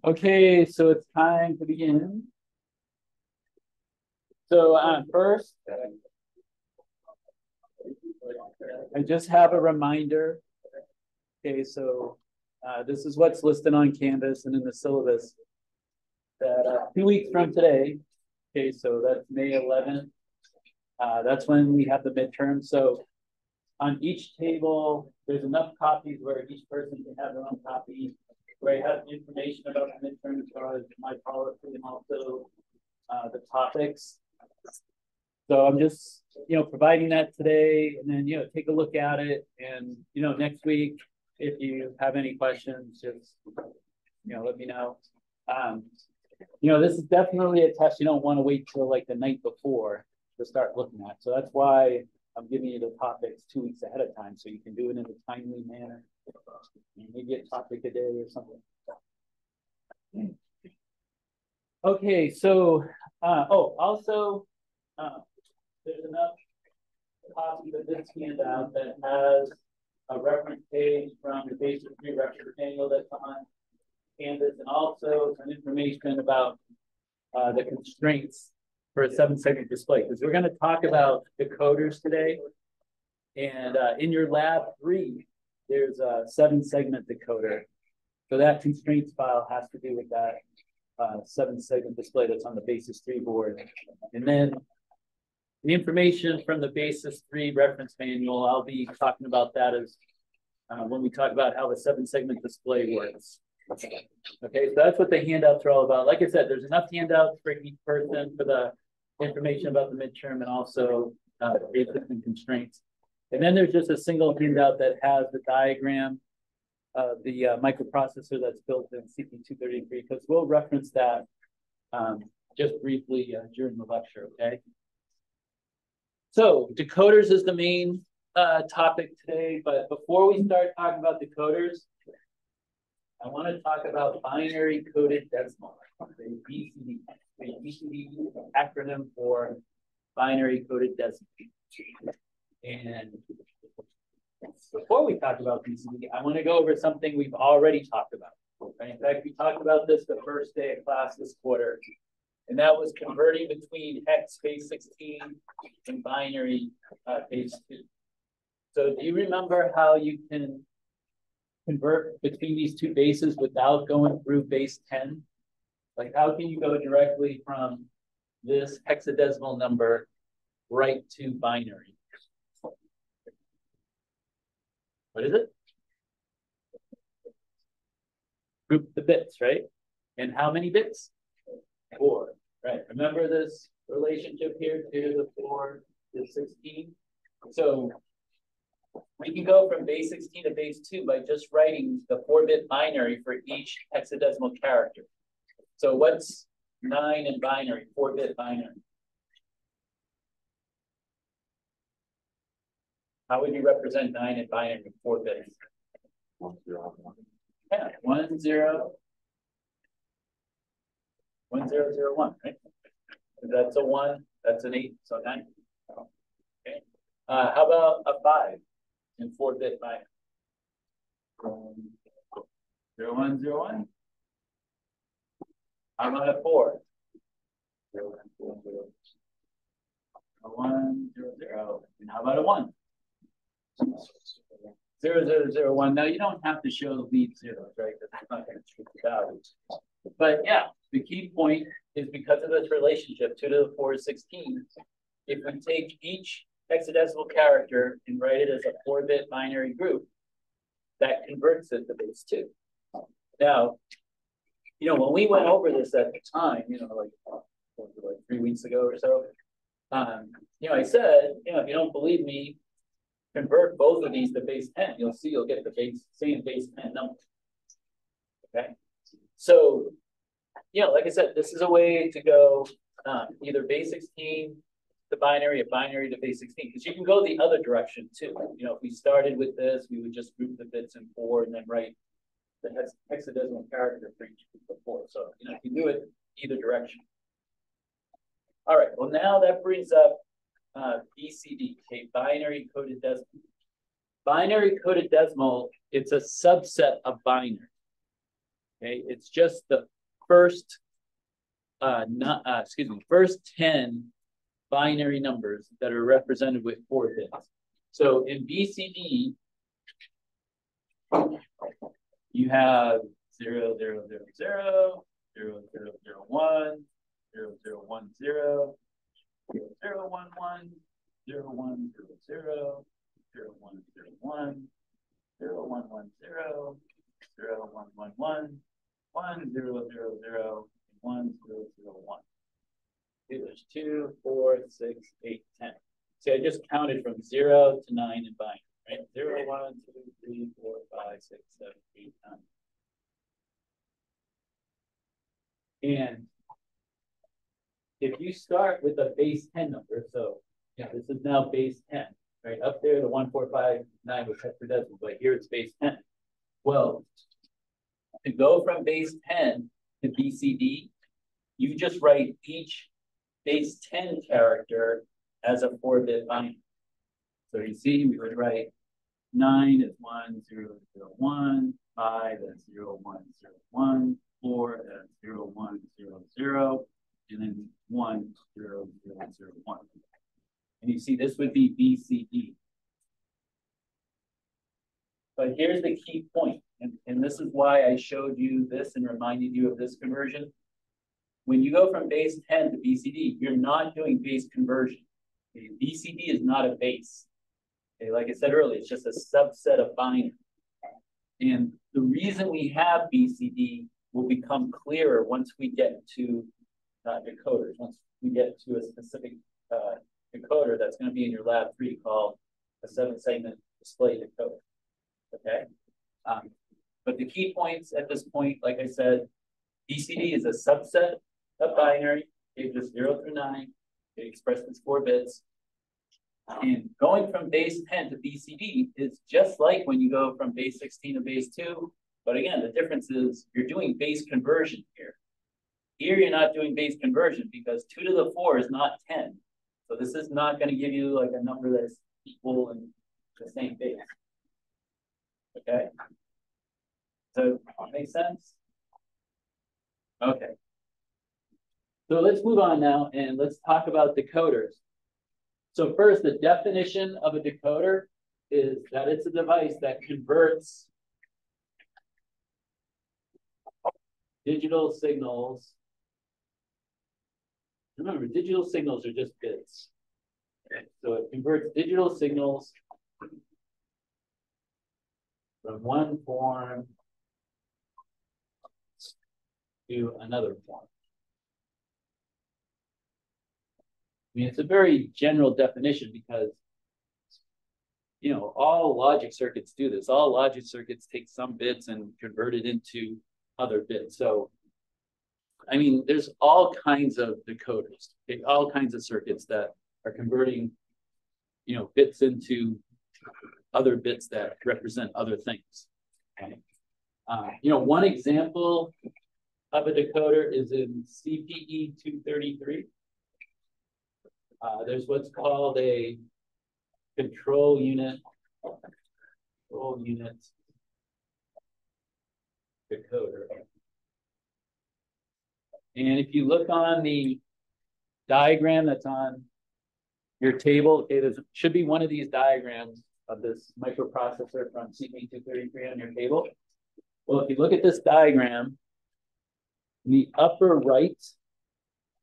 Okay, so it's time to begin. So first, I just have a reminder. Okay, so this is what's listed on Canvas and in the syllabus. That 2 weeks from today, okay, so that's May 11th. That's when we have the midterm. So on each table, there's enough copies where each person can have their own copy, where I have information about the midterm as far as my policy and also the topics. So I'm just, providing that today, and then, take a look at it. And, next week, if you have any questions, just, let me know. This is definitely a test you don't want to wait till like the night before to start looking at. So that's why I'm giving you the topics 2 weeks ahead of time, so you can do it in a timely manner. Maybe a topic a day or something. Okay, so also there's enough copies of this handout that has a reference page from the basic 3 reference manual that's on Canvas, and also some information about the constraints for a 7-segment display, because we're going to talk about decoders today. And in your lab 3, there's a 7-segment decoder. So that constraints file has to do with that 7-segment display that's on the Basis 3 board. And then the information from the Basis 3 reference manual, I'll be talking about that as when we talk about how the 7-segment display works. Okay, so that's what the handouts are all about. Like I said, there's enough handouts for each person for the information about the midterm and also basics and constraints. And then there's just a single handout that has the diagram of the microprocessor that's built in CPE133, because we'll reference that just briefly during the lecture, okay? So decoders is the main topic today, but before we start talking about decoders, I want to talk about binary coded decimal, BCD. BCD is an acronym for binary coded decimal. And before we talk about BCD, I want to go over something we've already talked about. Right? In fact, we talked about this the first day of class this quarter, and that was converting between hex base 16 and binary base 2. So do you remember how you can convert between these 2 bases without going through base 10? Like, how can you go directly from this hexadecimal number right to binary? What is it? Group the bits, right? And how many bits? 4, right? Remember this relationship here, 2 to the 4 to 16? So we can go from base 16 to base 2 by just writing the 4-bit binary for each hexadecimal character. So what's 9 in binary, 4-bit binary? How would you represent 9 in binary with 4 bits? 1, 0, 1. Yeah, 1, 0. 1, 0, 0, 1, right? That's a 1, that's an 8, so 9. Okay. How about a 5 in 4-bit binary? 0, 1, 0, 1. How about a 4? 0, 1, 0, 0. 1, 0, 0. And how about a 1? 0, 0, 0, 1. Now you don't have to show the lead zeros, right? Because I'm not going to treat the values. But yeah, the key point is because of this relationship, 2 to the 4 is 16. If we take each hexadecimal character and write it as a 4-bit binary group, that converts it to base 2. Now, when we went over this at the time, like 3 weeks ago or so, I said, if you don't believe me, convert both of these to base 10. You'll see you'll get the same base 10 number. Okay. So, like I said, this is a way to go either base 16 to binary, or binary to base 16, because you can go the other direction too. If we started with this, we would just group the bits in 4 and then write the hexadecimal character for each group of 4. So, you can do it either direction. All right. Well, now that brings up BCD, okay, binary coded decimal. Binary coded decimal, it's a subset of binary. Okay, it's just the first, first 10 binary numbers that are represented with 4 bits. So in BCD, you have 0, 0, 0, 0, 0, 0, 0, 1, 0, 0, 1, 0, 0, 0, 1, 1, 0, 1, 0, 0, 0, 1, 0, 1, 0, 1, 1, 0, 0, 1, 1, 1, 1, 0, 0, 0, 1, 0, 0, 1. Okay, there's 2, 4, 6, 8, 10. So I just counted from 0 to 9 in binary, right? 0, 1, 2, 3, 4, 5, 6, 7, 8, 9. And if you start with a base 10 number, so yeah, this is now base 10, right? Up there, the 1, 4, 5, 9 was hexadecimal, but here it's base 10. Well, to go from base 10 to BCD, you just write each base 10 character as a 4-bit binary. So you see, we would write 9 is 1, 0, 0, 1, 5 is 0, 1, 0, 1, 4 is 0, 1, 0, 0, and then 1, 0, 0, 0, 1. And you see, this would be BCD. But here's the key point, and this is why I showed you this and reminded you of this conversion. When you go from base 10 to BCD, you're not doing base conversion. Okay? BCD is not a base. Okay? Like I said earlier, it's just a subset of binary. And the reason we have BCD will become clearer once we get to decoders, once we get to a specific decoder that's going to be in your lab 3 called a 7-segment display decoder. Okay. But the key points at this point, like I said, BCD is a subset of binary, just 0 through 9. It expressed as 4 bits. And going from base 10 to BCD is just like when you go from base 16 to base 2. But again, the difference is you're doing base conversion here. Here, you're not doing base conversion because 2 to the 4 is not 10. So this is not going to give you like a number that's equal and the same base. Okay. So makes sense? Okay. So let's move on now and let's talk about decoders. So first, the definition of a decoder is that it's a device that converts digital signals. Remember, digital signals are just bits. Okay. So it converts digital signals from one form to another form. I mean, it's a very general definition because, you know, all logic circuits do this. All logic circuits take some bits and convert it into other bits. So, I mean, there's all kinds of decoders, okay? All kinds of circuits that are converting, you know, bits into other bits that represent other things. Okay? You know, one example of a decoder is in CPE133. There's what's called a control unit decoder. And if you look on the diagram that's on your table, okay, there should be one of these diagrams of this microprocessor from CPE133 on your table. Well, if you look at this diagram, in the upper right,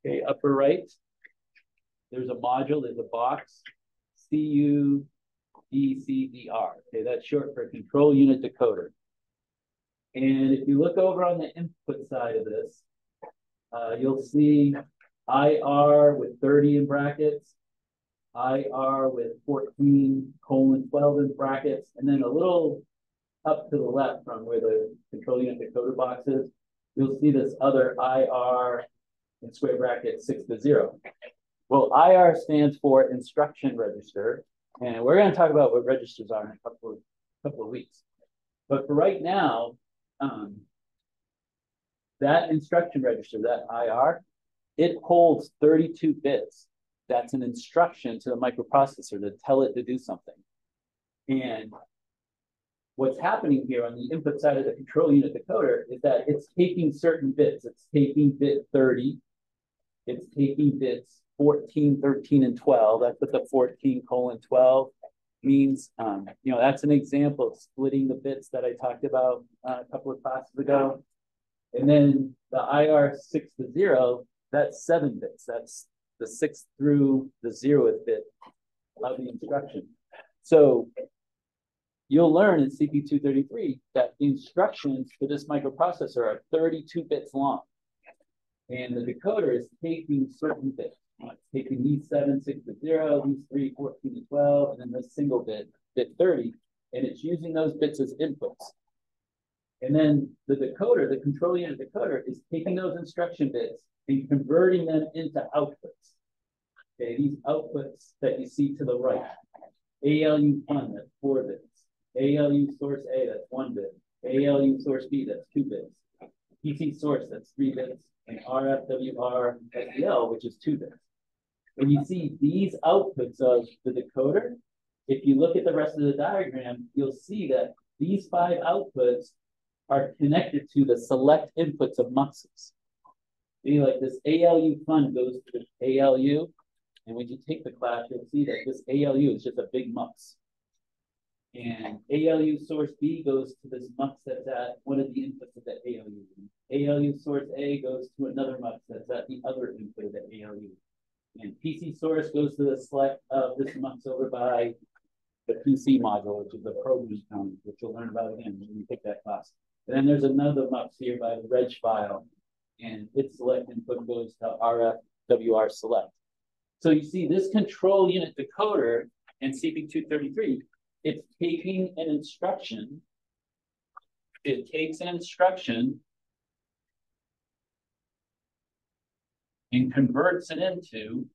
okay, upper right, there's a module, there's a box, CUDCDR. Okay, that's short for control unit decoder. And if you look over on the input side of this, you'll see IR with 30 in brackets, IR with 14:12 in brackets, and then a little up to the left from where the control unit decoder box is, you'll see this other IR in square bracket 6 to 0. Well, IR stands for instruction register, and we're going to talk about what registers are in a couple of weeks. But for right now, that instruction register, that IR, it holds 32 bits. That's an instruction to the microprocessor to tell it to do something. And what's happening here on the input side of the control unit decoder is that it's taking certain bits. It's taking bit 30. It's taking bits 14, 13, and 12. That's what the 14:12 means. That's an example of splitting the bits that I talked about a couple of classes ago. And then the IR6 to 0, that's 7 bits. That's the 6th through the 0th bit of the instruction. So you'll learn in CPE133 that the instructions for this microprocessor are 32 bits long. And the decoder is taking certain bits. It's taking these 7, 6 to 0, these 3, 14 to 12, and then this single bit 30, and it's using those bits as inputs. And then the decoder, the control unit decoder, is taking those instruction bits and converting them into outputs. Okay, these outputs that you see to the right. ALU fun, that's 4 bits. ALU source A, that's 1 bit. ALU source B, that's 2 bits. PC source, that's 3 bits. And RFWR SDL, which is 2 bits. When you see these outputs of the decoder, if you look at the rest of the diagram, you'll see that these 5 outputs are connected to the select inputs of muxes. See, like this ALU fun goes to the ALU, and when you take the class, you'll see that this ALU is just a big mux. And ALU source B goes to this mux that's at one of the inputs of the ALU. ALU source A goes to another mux that's at the other input of the ALU. And PC source goes to the select of this mux over by the PC module, which is the program counter, which you'll learn about again when you take that class. And then there's another mux here by the reg file, and its select input goes to RFWR select. So you see this control unit decoder in CPE133, it's taking an instruction. It takes an instruction and converts it into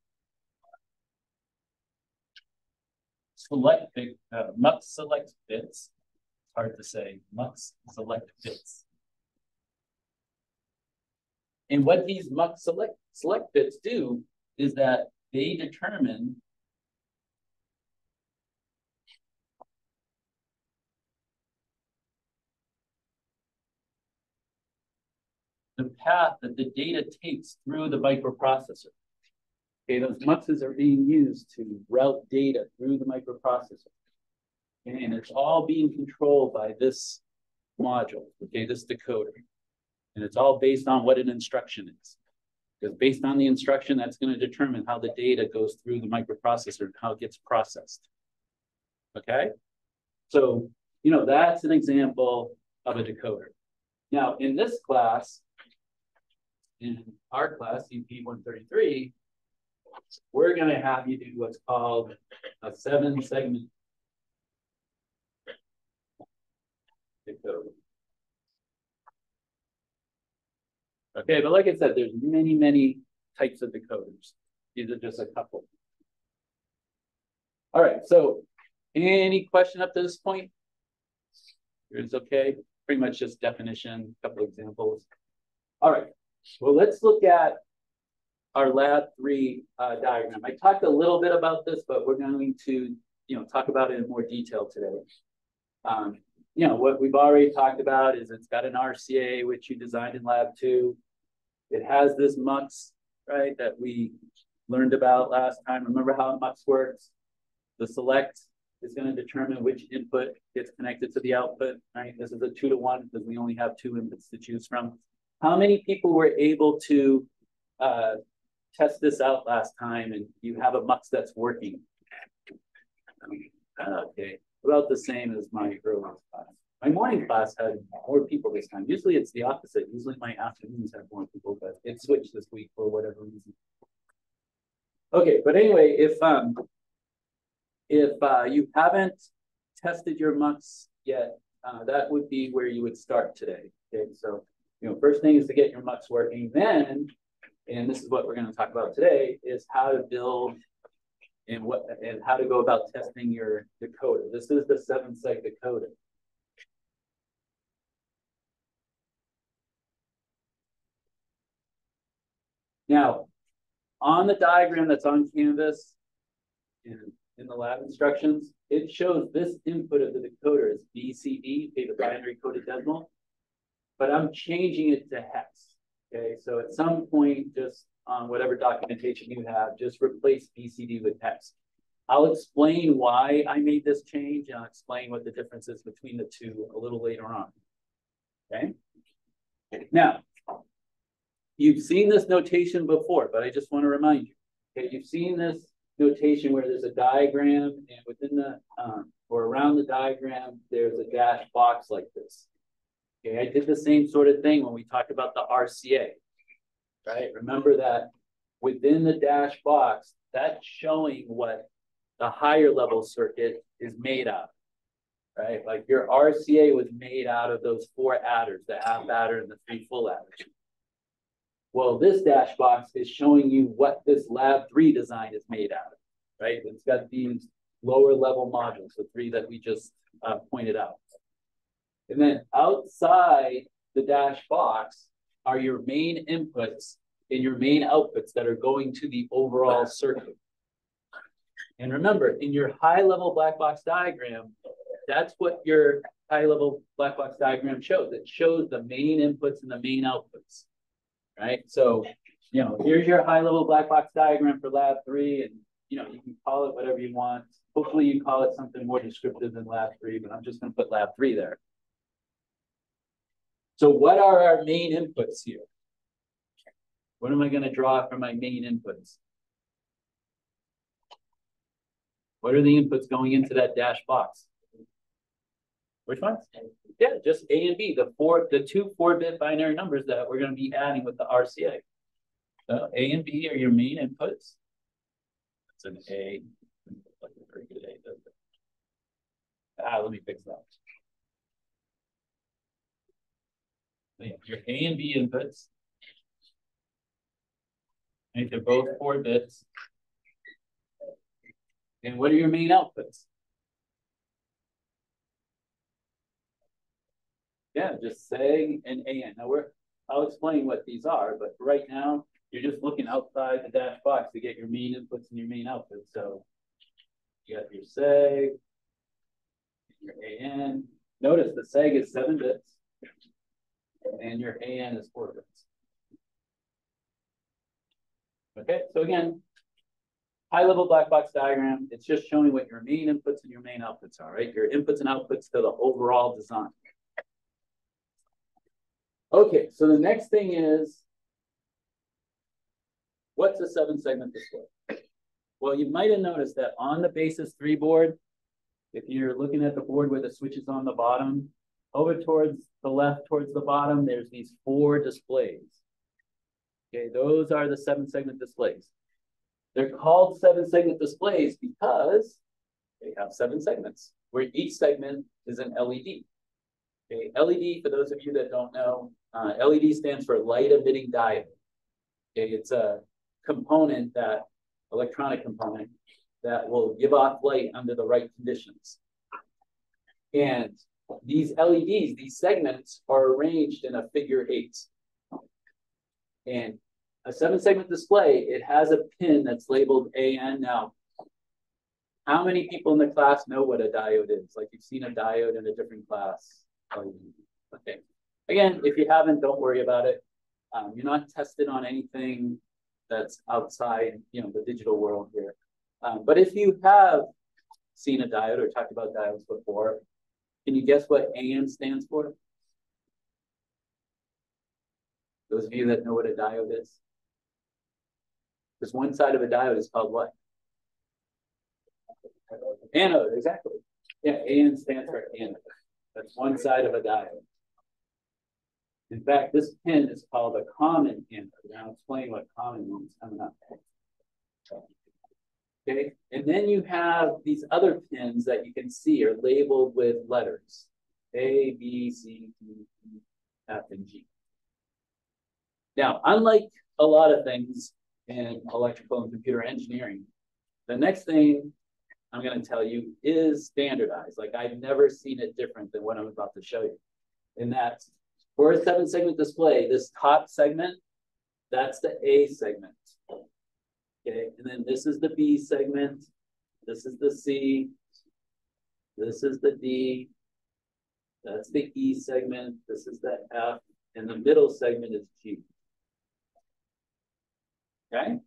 mux select bits. Hard to say, mux select bits. And what these mux select bits do is that they determine the path that the data takes through the microprocessor. Okay, those muxes are being used to route data through the microprocessor. And it's all being controlled by this module, okay, this decoder. And it's all based on what an instruction is. Because based on the instruction, that's going to determine how the data goes through the microprocessor and how it gets processed. Okay? So, that's an example of a decoder. Now, in this class, in our class, CPE133, we're going to have you do what's called a 7-segment decoder. Okay, but like I said, there's many, many types of decoders. These are just a couple. All right, so any question up to this point? It's okay. Pretty much just definition, a couple examples. All right, well, let's look at our lab 3 diagram. I talked a little bit about this, but we're going to, talk about it in more detail today. What we've already talked about is it's got an RCA, which you designed in lab 2. It has this mux, right, that we learned about last time. Remember how mux works? The select is going to determine which input gets connected to the output, right? This is a 2-to-1 because we only have 2 inputs to choose from. How many people were able to test this out last time and you have a mux that's working? Okay, about the same as my early class. My morning class had more people this time. Usually it's the opposite. Usually my afternoons have more people, but it switched this week for whatever reason. Okay, but anyway, if you haven't tested your mux yet, that would be where you would start today. Okay, so first thing is to get your mux working. Then, and this is what we're going to talk about today, is how to build and how to go about testing your decoder. This is the 7-seg decoder. Now, on the diagram that's on Canvas in the lab instructions, it shows this input of the decoder as BCD, okay, the binary coded decimal, but I'm changing it to hex. Okay, so at some point, just on whatever documentation you have, just replace BCD with hex. I'll explain why I made this change, and I'll explain what the difference is between the two a little later on. Okay. Now, you've seen this notation before, but I just want to remind you. Okay, you've seen this notation where there's a diagram, and within the or around the diagram, there's a dash box like this. Okay, I did the same sort of thing when we talked about the RCA. Right? Remember that within the dash box, that's showing what the higher level circuit is made out of. Right? Like your RCA was made out of those 4 adders, the half adder and the 3 full adders. Well, this dash box is showing you what this lab 3 design is made out of, right? It's got these lower level modules, the 3 that we just pointed out. And then outside the dash box are your main inputs and your main outputs that are going to the overall circuit. And remember, in your high level black box diagram, that's what your high level black box diagram shows. It shows the main inputs and the main outputs, right? So, you know, here's your high level black box diagram for lab 3, and, you know, you can call it whatever you want. Hopefully you call it something more descriptive than lab 3, but I'm just going to put lab 3 there. So what are our main inputs here? What am I going to draw from my main inputs? What are the inputs going into that dash box? Which ones? Yeah, just A and B, the 2 4-bit binary numbers that we're going to be adding with the RCA. So A and B are your main inputs. That's an A. Like a very good A, doesn't it? Let me fix that. So yeah, your A and B inputs. And they're both 4 bits. And what are your main outputs? Yeah, just SEG and AN. Now I'll explain what these are, but right now you're just looking outside the dash box to get your main inputs and your main outputs. So you got your SEG, your AN. Notice the SEG is 7 bits, and your AN is 4 bits. Okay, so again, high-level black box diagram, it's just showing what your main inputs and your main outputs are, right? Your inputs and outputs to the overall design. Okay, so the next thing is, what's a 7-segment display? Well, you might have noticed that on the basis 3 board, if you're looking at the board where the switch is on the bottom, over towards the left, towards the bottom, there's these 4 displays. Okay, those are the 7-segment displays. They're called 7-segment displays because they have 7 segments, where each segment is an LED. Okay, LED, for those of you that don't know, LED stands for light emitting diode. Okay, it's a component, that electronic component, that will give off light under the right conditions. And these LEDs, these segments, are arranged in a figure 8. And a 7-segment display, it has a pin that's labeled AN. Now, how many people in the class know what a diode is? Like, you've seen a diode in a different class. Okay. Again, if you haven't, don't worry about it. You're not tested on anything that's outside, the digital world here. But if you have seen a diode or talked about diodes before, can you guess what AN stands for? Those of you that know what a diode is. Because one side of a diode is called what? Anode, exactly. Yeah, AN stands for anode. That's one side of a diode. In fact, this pin is called a common anode. And I'll explain what common means coming up. Okay, and then you have these other pins that you can see are labeled with letters. A, B, C, D, E, F, and G. Now, unlike a lot of things in electrical and computer engineering, the next thing I'm going to tell you is standardized. Like, I've never seen it different than what I'm about to show you. And that's for a 7-segment display, this top segment, that's the A segment. Okay, and then this is the B segment, this is the C, This is the D. That's the E segment. This is the F. And the middle segment is G. Okay?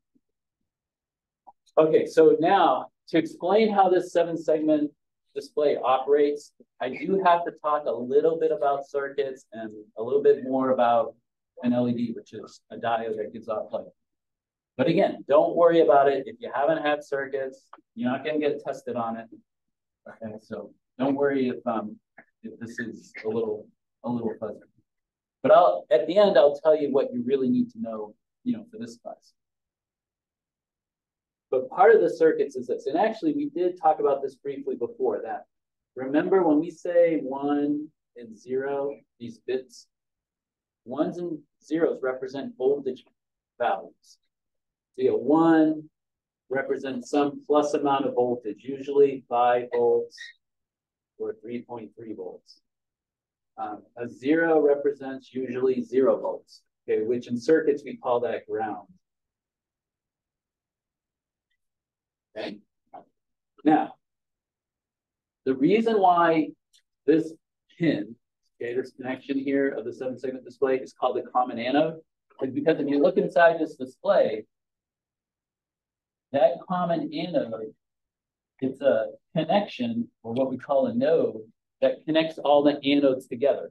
Okay, so now to explain how this 7-segment display operates, I do have to talk a little bit about circuits and a little bit more about an LED, which is a diode that gives off light. But again, don't worry about it. If you haven't had circuits, you're not going to get tested on it. Okay, so don't worry if this is a little fuzzy. But at the end, I'll tell you what you really need to know, for this class. But part of the circuits is this, and actually we did talk about this briefly before that. Remember when we say 1 and 0, these bits, 1s and 0s represent voltage values. So you have 1 represents some plus amount of voltage, usually 5 volts or 3.3 volts. A 0 represents usually 0 volts, okay, which in circuits we call that ground. Okay. Now, the reason why this pin, okay, this connection here of the 7-segment display is called the common anode is because if you look inside this display, that common anode, it's a connection, or what we call a node, that connects all the anodes together.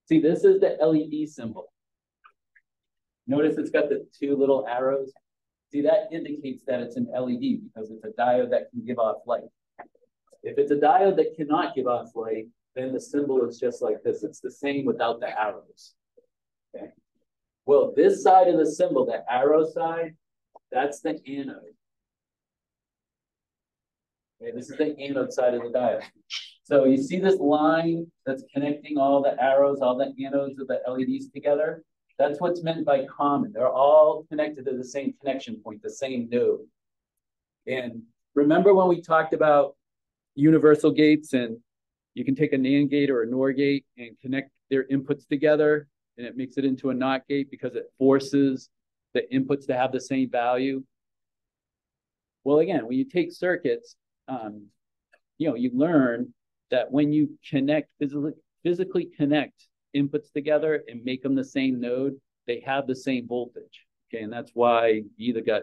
See, this is the LED symbol. Notice it's got the 2 little arrows. See, that indicates that it's an LED because it's a diode that can give off light. If it's a diode that cannot give off light, then the symbol is just like this. It's the same without the arrows. Okay. Well, this side of the symbol, the arrow side, that's the anode. Okay, this is the anode side of the diode. So you see this line that's connecting all the arrows, all the anodes of the LEDs together? That's what's meant by common. They're all connected to the same connection point, the same node. And remember when we talked about universal gates, and you can take a NAND gate or a NOR gate and connect their inputs together, and it makes it into a NOT gate because it forces the inputs to have the same value. Well, again, when you take circuits, you learn that when you connect, physically connect inputs together and make them the same node, they have the same voltage. Okay, and that's why you either got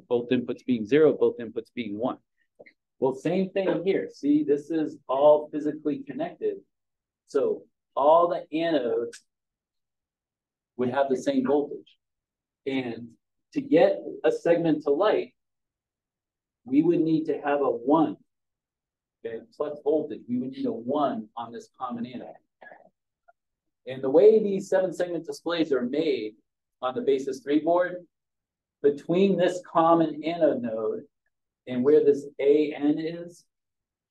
both inputs being 0, both inputs being 1. Well, same thing here. See, this is all physically connected. So all the anodes would have the same voltage. And to get a segment to light, we would need to have a 1. Okay, plus voltage. We would need a 1 on this common anode. And the way these 7-segment displays are made on the basis 3 board, between this common anode node and where this AN is,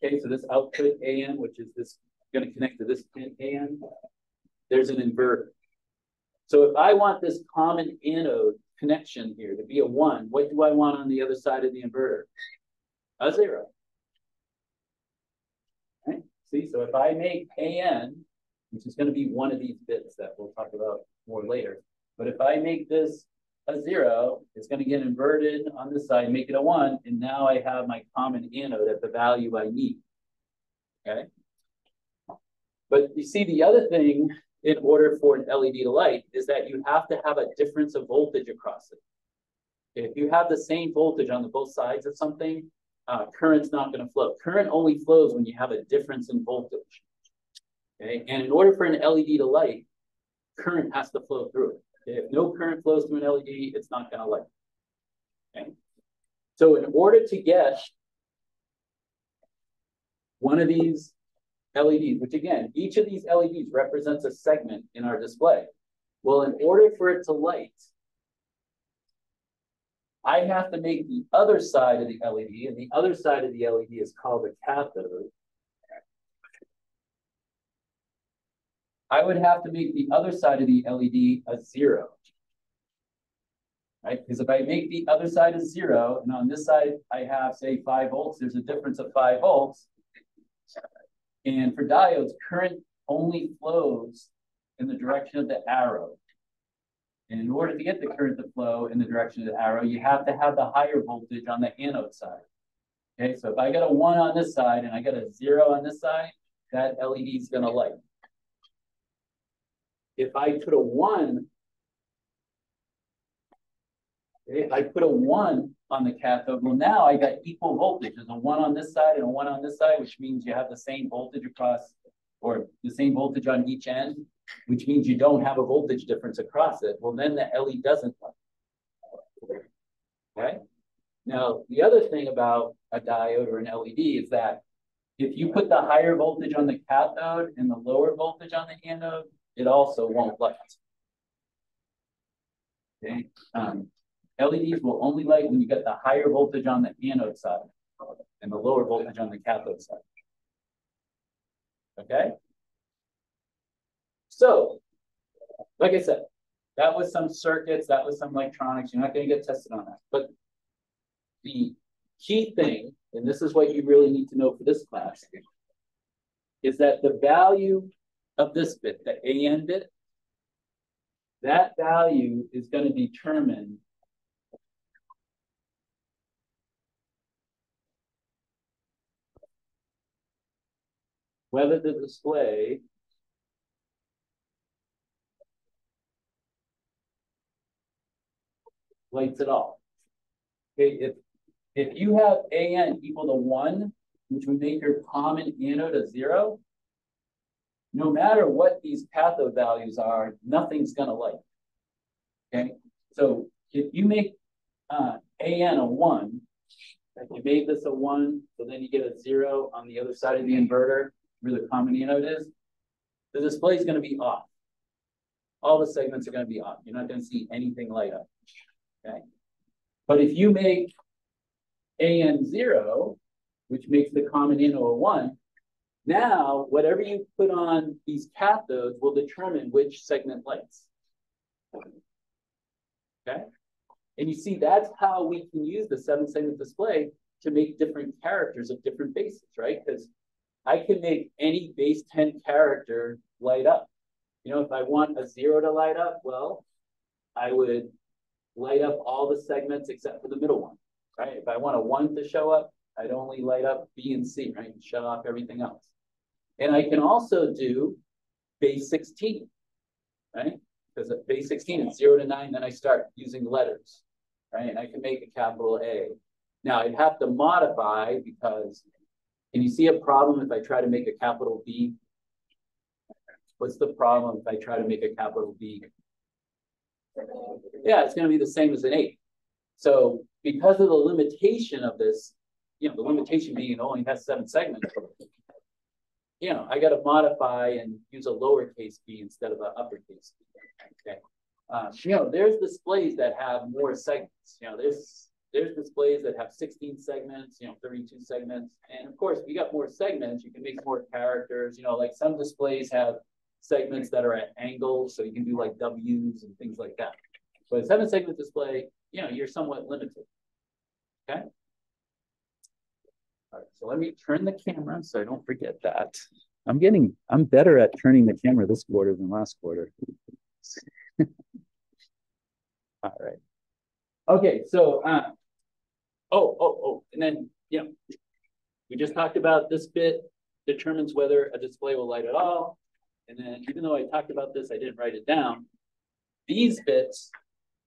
okay, so this output AN, which is this going to connect to this pin AN, there's an inverter. So if I want this common anode connection here to be a 1, what do I want on the other side of the inverter? A 0. Right? See, so if I make AN, which is going to be one of these bits that we'll talk about more later. But if I make this a 0, it's going to get inverted on this side, make it a 1, and now I have my common anode at the value I need. Okay. But you see, the other thing in order for an LED to light is that you have to have a difference of voltage across it. If you have the same voltage on both sides of something, current's not going to flow. Current only flows when you have a difference in voltage. Okay, and in order for an LED to light, current has to flow through it. Okay? If no current flows through an LED, it's not going to light. Okay? So in order to get one of these LEDs, which again, each of these LEDs represents a segment in our display. Well, in order for it to light, I have to make the other side of the LED, and the other side of the LED is called the cathode. I would have to make the other side of the LED a 0. Right? Because if I make the other side a 0, and on this side I have, say, 5 volts, there's a difference of 5 volts. And for diodes, current only flows in the direction of the arrow. And in order to get the current to flow in the direction of the arrow, you have to have the higher voltage on the anode side. Okay, so if I got a 1 on this side and I got a 0 on this side, that LED is going to light. If I put a 1, if I put a 1 on the cathode, well, now I got equal voltage. There's a 1 on this side and a 1 on this side, which means you have the same voltage across, or the same voltage on each end, which means you don't have a voltage difference across it. Well, then the LED doesn't light. Okay? Now, the other thing about a diode or an LED is that if you put the higher voltage on the cathode and the lower voltage on the anode, it also won't light. Okay? LEDs will only light when you get the higher voltage on the anode side and the lower voltage on the cathode side. Okay? So, like I said, that was some circuits, that was some electronics. You're not going to get tested on that. But the key thing, and this is what you really need to know for this class, is that the value of this bit, the AN bit, that value is going to determine whether the display lights at all. Okay, if you have AN equal to 1, which would make your common anode a 0, no matter what these cathode values are, nothing's going to light. Okay, so if you make AN a 1, you made this a 1, so then you get a 0 on the other side of the inverter where the common anode is, the display is going to be off. All the segments are going to be off. You're not going to see anything light up. Okay, but if you make AN 0, which makes the common anode a 1, now whatever you put on these cathodes will determine which segment lights. Okay, and you see that's how we can use the 7-segment display to make different characters of different bases, right? Because I can make any base 10 character light up. You know, if I want a 0 to light up, well, I would light up all the segments except for the middle one, right? If I want a 1 to show up, I'd only light up B and C, right? And shut off everything else. And I can also do base 16, right? Because at base 16, it's 0 to 9, then I start using letters, right? And I can make a capital A. Now, I'd have to modify because, can you see a problem if I try to make a capital B? What's the problem if I try to make a capital B? Yeah, it's going to be the same as an 8. So because of the limitation of this, you know, the limitation being it only has 7 segments, you know, I got to modify and use a lowercase b instead of an uppercase b. Okay. You know, there's displays that have more segments. You know, there's displays that have 16 segments, you know, 32 segments. And of course, if you got more segments, you can make more characters. You know, like some displays have segments that are at angles, so you can do like W's and things like that. But a 7-segment display, you know, you're somewhat limited. Okay. All right, so let me turn the camera so I don't forget that. I'm better at turning the camera this quarter than last quarter. All right. Okay, so, and then, you know, we just talked about this bit determines whether a display will light at all. And then even though I talked about this, I didn't write it down. These bits,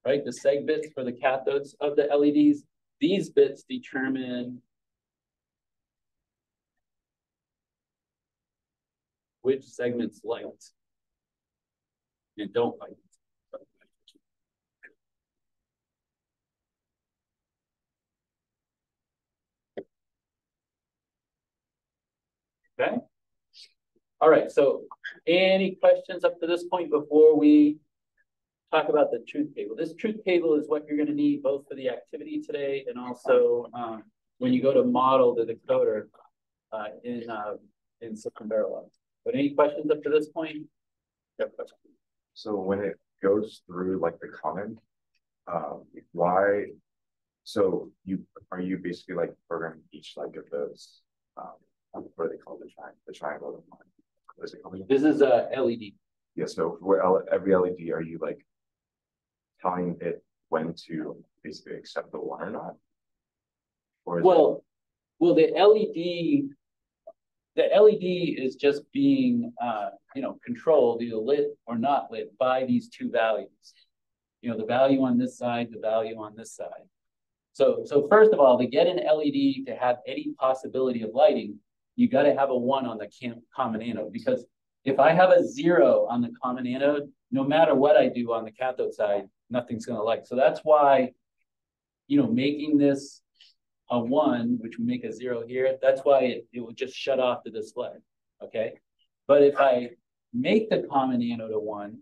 right, the seg bits for the cathodes of the LEDs, these bits determine which segments light and don't light. Okay. All right. So any questions up to this point before we talk about the truth table? This truth table is what you're going to need both for the activity today and also when you go to model the decoder in Silicon Barrel. But any questions up to this point? Yep. So when it goes through like the comment, why? So are you basically like programming each leg of those? What are they called? The triangle. What is it called? This is a LED. Yeah. So for every LED, are you like telling it when to basically accept the one or not? Or is Well, the LED is just being, controlled, either lit or not lit by these two values. The value on this side, the value on this side. So first of all, to get an LED to have any possibility of lighting, you got to have a 1 on the common anode, because if I have a 0 on the common anode, no matter what I do on the cathode side, nothing's going to light. So that's why, making this a 1, which would make a 0 here, that's why it would just shut off the display, okay? But if I make the common anode a 1,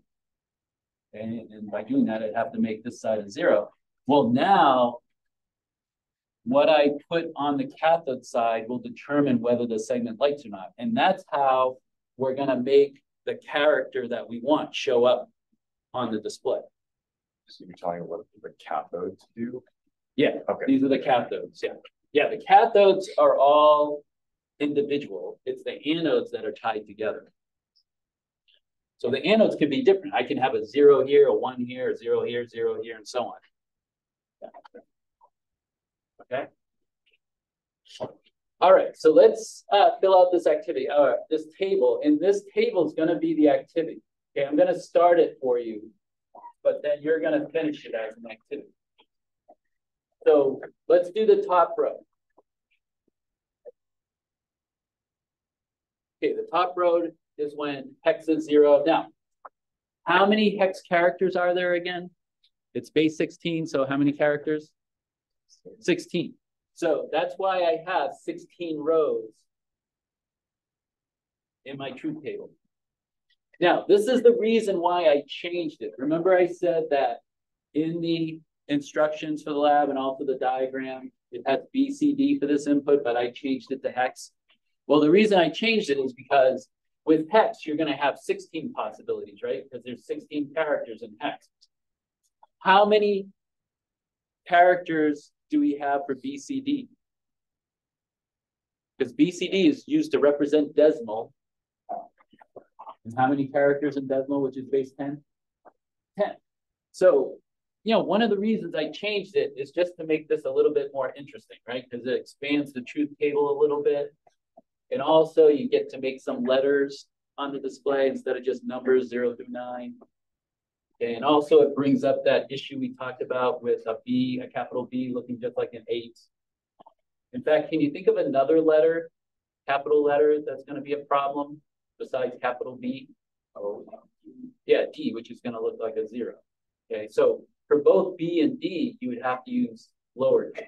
and by doing that, I'd have to make this side a 0. Well, now, what I put on the cathode side will determine whether the segment lights or not. And that's how we're going to make the character that we want show up on the display. So you're telling what the cathodes do? Yeah, okay. These are the cathodes, Yeah, the cathodes are all individual. It's the anodes that are tied together. So the anodes can be different. I can have a 0 here, a 1 here, a 0 here, 0 here, and so on. Okay. All right, so let's fill out this activity, this table. And this table is going to be the activity. Okay, I'm going to start it for you, but then you're going to finish it as an activity. So let's do the top row. Okay, the top row is when hex is 0. Now, how many hex characters are there again? It's base 16, so how many characters? 16. So that's why I have 16 rows in my truth table. Now, this is the reason why I changed it. Remember I said that in the instructions for the lab and also the diagram, it has BCD for this input, but I changed it to hex. Well, the reason I changed it is because with hex, you're going to have 16 possibilities, right? Because there's 16 characters in hex. How many characters do we have for BCD? Because BCD is used to represent decimal. And how many characters in decimal, which is base 10? 10. So, one of the reasons I changed it is just to make this a little bit more interesting, right? Because it expands the truth table a little bit. And also you get to make some letters on the display instead of just numbers 0 through 9. And also it brings up that issue we talked about with a B, a capital B looking just like an 8. In fact, can you think of another letter, capital letter, that's going to be a problem besides capital B? Oh, yeah, D, which is going to look like a 0. Okay, so for both B and D, you would have to use lowercase.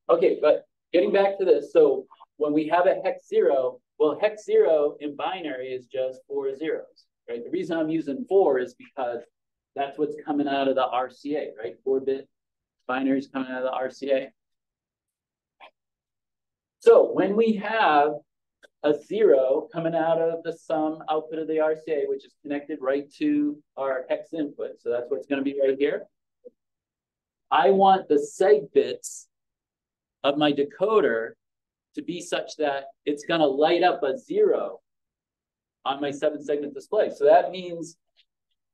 Okay, but getting back to this, so when we have a hex 0, well, hex 0 in binary is just 4 zeros, right? The reason I'm using 4 is because that's what's coming out of the RCA, right? 4-bit binary is coming out of the RCA. So when we have a 0 coming out of the sum output of the RCA, which is connected right to our hex input, so that's what's going to be right here. I want the seg bits of my decoder to be such that it's going to light up a 0 on my 7-segment display. So that means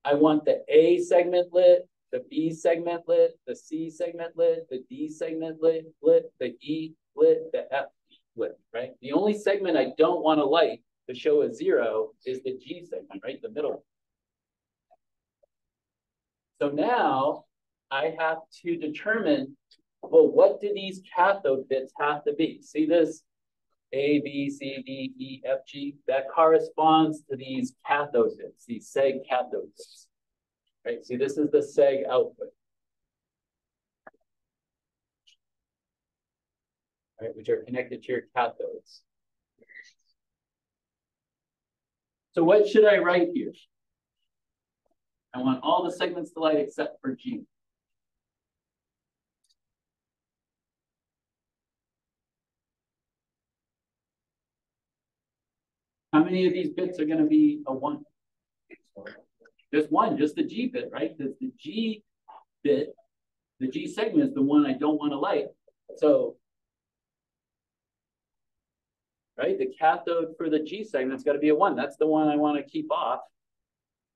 I want the A segment lit, the B segment lit, the C segment lit, the D segment lit, the E lit, the F lit, right? The only segment I don't want to light to show a 0 is the G segment, right? The middle. So now I have to determine, well, what do these cathode bits have to be? See this A, B, C, D, E, F, G? That corresponds to these cathode bits, these seg cathode bits. Right? See, this is the seg output. Right, which are connected to your cathodes. So what should I write here? I want all the segments to light except for G. How many of these bits are going to be a 1? Just one, just the G bit, right? Because the G bit, the G segment is the one I don't want to light. So, right, the cathode for the G segment's got to be a 1. That's the one I want to keep off.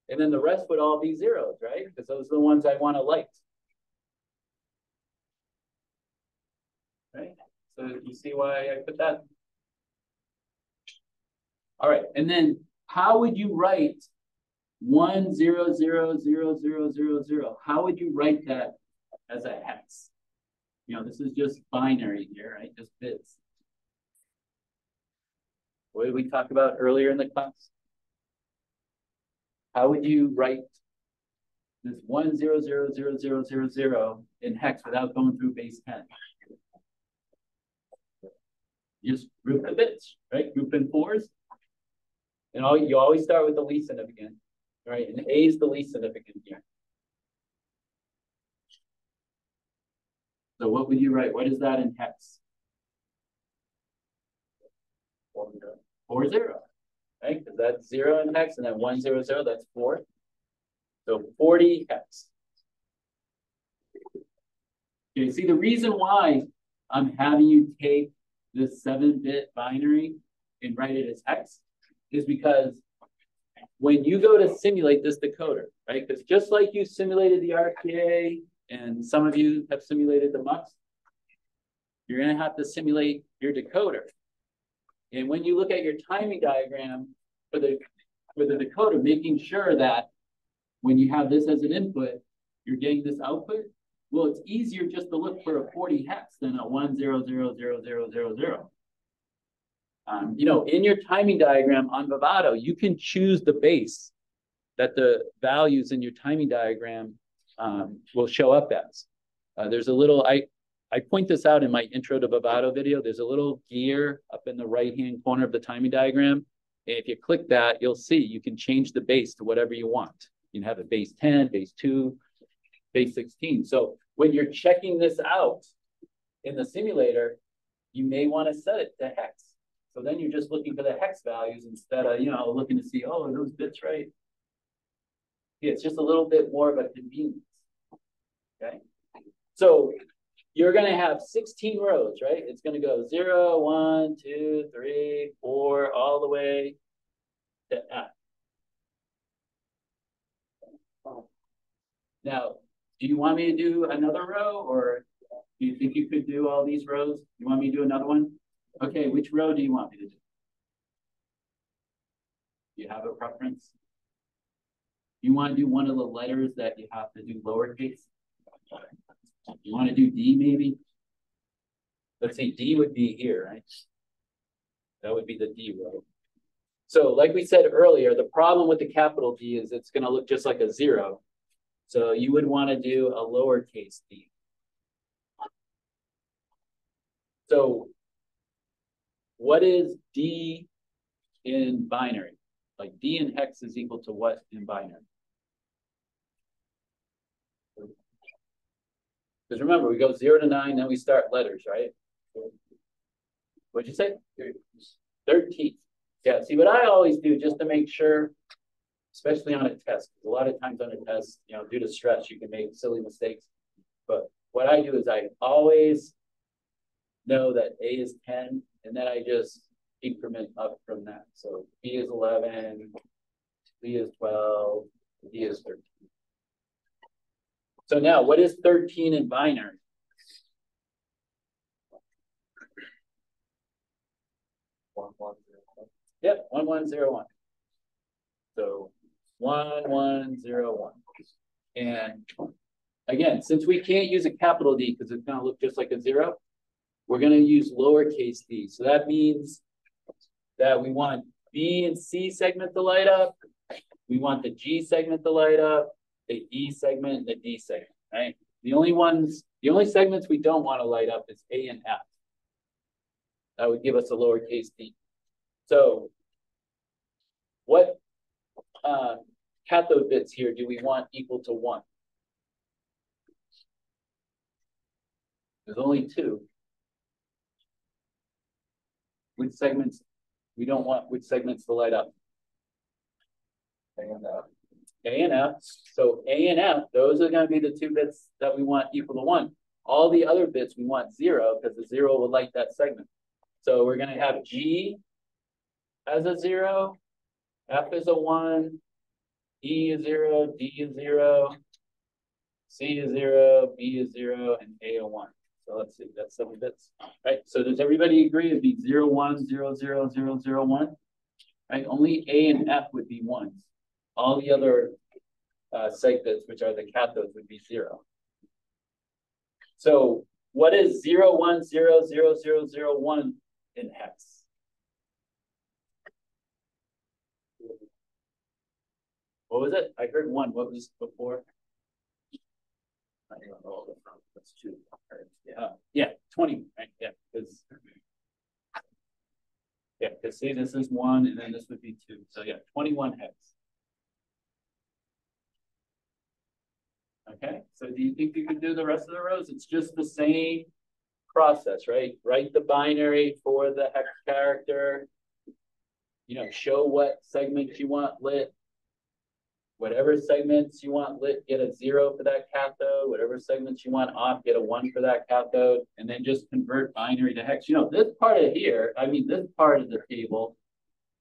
And then the rest would all be zeros, right? Because those are the ones I want to light. So you see why I put that? All right, and then how would you write 1000000? How would you write that as a hex? You know, this is just binary here, right? Just bits. What did we talk about earlier in the class? How would you write this 1000000 in hex without going through base 10? You just group the bits, right? Group in fours. And you always start with the least significant, right? And A is the least significant here. So what would you write? What is that in hex? 40, right? Because that's 0 in hex, and then 100, that's 4. So 40 hex. Okay, see the reason why I'm having you take this 7-bit binary and write it as hex is because when you go to simulate this decoder, right? Because just like you simulated the RPA and some of you have simulated the MUX, you're going to have to simulate your decoder. And when you look at your timing diagram for the decoder, making sure that when you have this as an input, you're getting this output. Well, it's easier just to look for a 40 hex than a 1000000. You know, in your timing diagram on Vivado, you can choose the base that the values in your timing diagram will show up as. There's a little, I point this out in my intro to Vivado video. There's a little gear up in the right-hand corner of the timing diagram. And if you click that, you'll see you can change the base to whatever you want. You can have a base 10, base 2, base 16. So when you're checking this out in the simulator, you may want to set it to hex. So then you're just looking for the hex values instead of, you know, looking to see, oh, are those bits right? Yeah, it's just a little bit more of a convenience. Okay. So you're going to have 16 rows, right? It's going to go 0, 1, 2, 3, 4, all the way to F. Now, do you want me to do another row, or do you think you could do all these rows? You want me to do another one? Okay, which row do you want me to do? Do you have a preference? You want to do one of the letters that you have to do lowercase? You want to do D maybe? Let's say D would be here, right? That would be the D row. So like we said earlier, the problem with the capital D is it's going to look just like a 0. So you would want to do a lowercase d. So what is D in binary? Like D in hex is equal to what in binary? Because remember, we go 0 to 9, then we start letters, right? What'd you say? 13. Yeah, see what I always do just to make sure, especially on a test, a lot of times on a test, you know, due to stress, you can make silly mistakes. But what I do is I always know that A is 10, and then I just increment up from that. So B is 11, B is 12, D is 13. So now, what is 13 in binary? Yep, 1101. So 1101. And again, since we can't use a capital D because it's going to look just like a 0, we're going to use lowercase d. So that means that we want B and C segment to light up. We want the G segment to light up, the E segment, and the D segment, right? The only segments we don't want to light up is A and F. That would give us a lowercase d. So what cathode bits here do we want equal to 1? There's only 2. Which segments we don't want which segments to light up? A and F. A and F. So A and F, those are going to be the 2 bits that we want equal to 1. All the other bits we want 0 because the 0 will light that segment. So we're going to have G as a 0, F is a 1, E is 0, D is 0, C is 0, B is 0, and A a 1. So let's see, that's 7 bits, right? So does everybody agree it'd be 0, 1, 0, 0, 0, 0, 1? Right? Only A and F would be 1s. All the other seg bits, which are the cathodes, would be 0. So what is 0, 1, 0, 0, 0, 0, 1 in hex? What was it? I heard 1. What was before? I don't know. That's 2. Yeah, 20, right? Yeah, because say this is 1 and then this would be 2. So yeah, 21 hex. Okay, so do you think you could do the rest of the rows? It's just the same process, right? Write the binary for the hex character. You know, show what segments you want lit. Whatever segments you want lit, get a 0 for that cathode. Whatever segments you want off, get a 1 for that cathode. And then just convert binary to hex. You know, this part of here, I mean, this part of the table,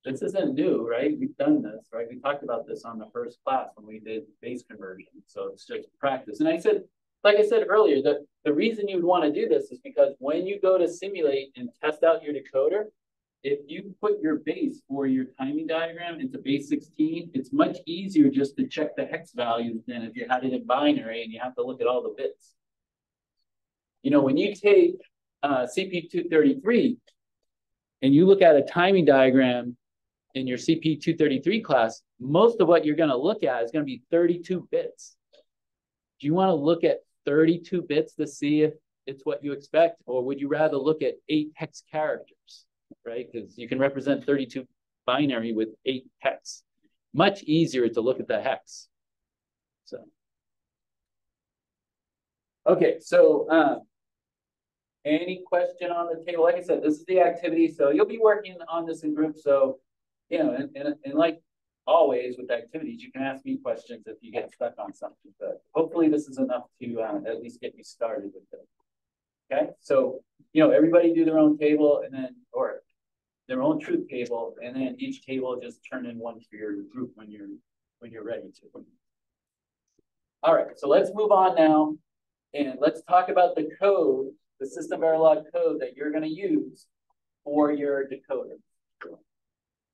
this isn't new, right? We've done this, right? We talked about this on the first class when we did base conversion. So it's just practice. And I said, like I said earlier, that the reason you would want to do this is because when you go to simulate and test out your decoder, if you put your base for your timing diagram into base 16, it's much easier just to check the hex values than if you had it in binary and you have to look at all the bits. You know, when you take CPE133 and you look at a timing diagram in your CPE133 class, most of what you're going to look at is going to be 32 bits. Do you want to look at 32 bits to see if it's what you expect, or would you rather look at 8 hex characters, right? Because you can represent 32 binary with 8 hex. Much easier to look at the hex. So, okay, so any question on the table? Like I said, this is the activity, so you'll be working on this in groups. So, you know, and like always with activities, you can ask me questions if you get stuck on something. But hopefully, this is enough to at least get you started with it. Okay, so you know, everybody do their own table, and then or their own truth table, and then each table just turn in one for your group when you're ready to. All right, so let's move on now, and let's talk about the code, the system Verilog code that you're going to use for your decoder.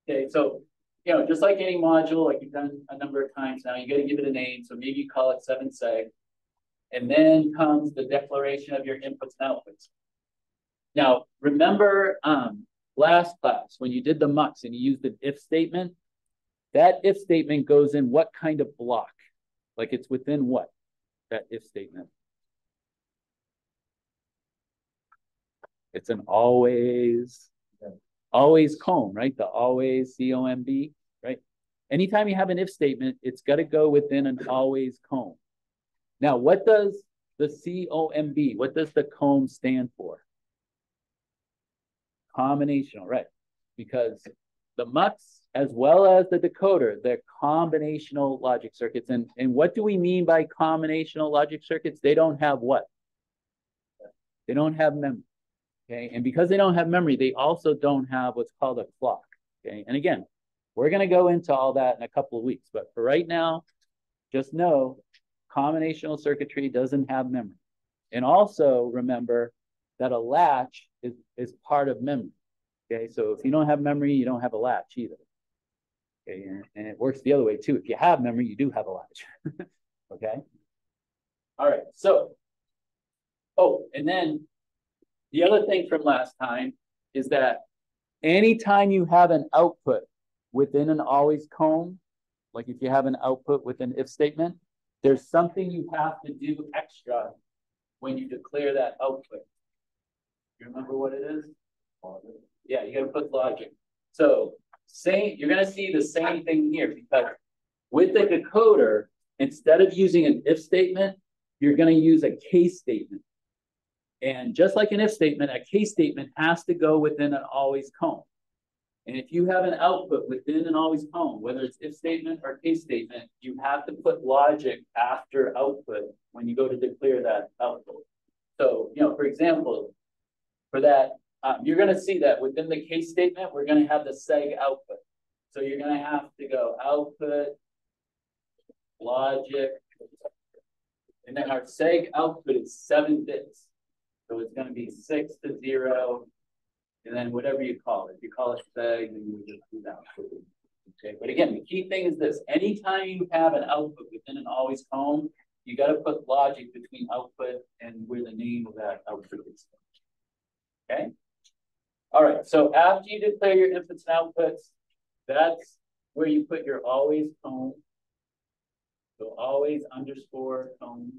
Okay, so you know, just like any module, like you've done a number of times now, you got to give it a name. So maybe you call it 7 seg, and then comes the declaration of your inputs and outputs. Now, remember last class when you did the mux and you used the if statement, that if statement goes in what kind of block? Like it's within what, that if statement? It's an always comb, right? The always COMB, right? Anytime you have an if statement, it's got to go within an always comb. Now, what does the COMB, what does the comb stand for? Combinational, right? Because the mux as well as the decoder, they're combinational logic circuits. And what do we mean by combinational logic circuits? They don't have what? They don't have memory. Okay, and because they don't have memory, they also don't have what's called a clock. Okay, and again, we're going to go into all that in a couple of weeks, but for right now, just know combinational circuitry doesn't have memory. And also remember that a latch is part of memory. Okay, so if you don't have memory, you don't have a latch either. Okay, and it works the other way too. If you have memory, you do have a latch. Okay. All right. So, oh, and then the other thing from last time is that anytime you have an output within an always comb, like if you have an output with an if statement, there's something you have to do extra when you declare that output. You remember what it is? Yeah, you got to put logic. So you're going to see the same thing here, because with the decoder, instead of using an if statement, you're going to use a case statement. And just like an if statement, a case statement has to go within an always comb. And if you have an output within an always comb, whether it's if statement or case statement, you have to put logic after output when you go to declare that output. So, you know, for example, for that, you're going to see that within the case statement, we're going to have the seg output. So you're going to have to go output, logic, and then our seg output is 7 bits. So it's going to be 6 to 0, and then whatever you call it. If you call it seg, then you would just do that. Okay, but again, the key thing is this: anytime you have an output within an always column, you got to put logic between output and where the name of that output is. Okay. All right. So after you declare your inputs and outputs, that's where you put your always column. So always underscore column.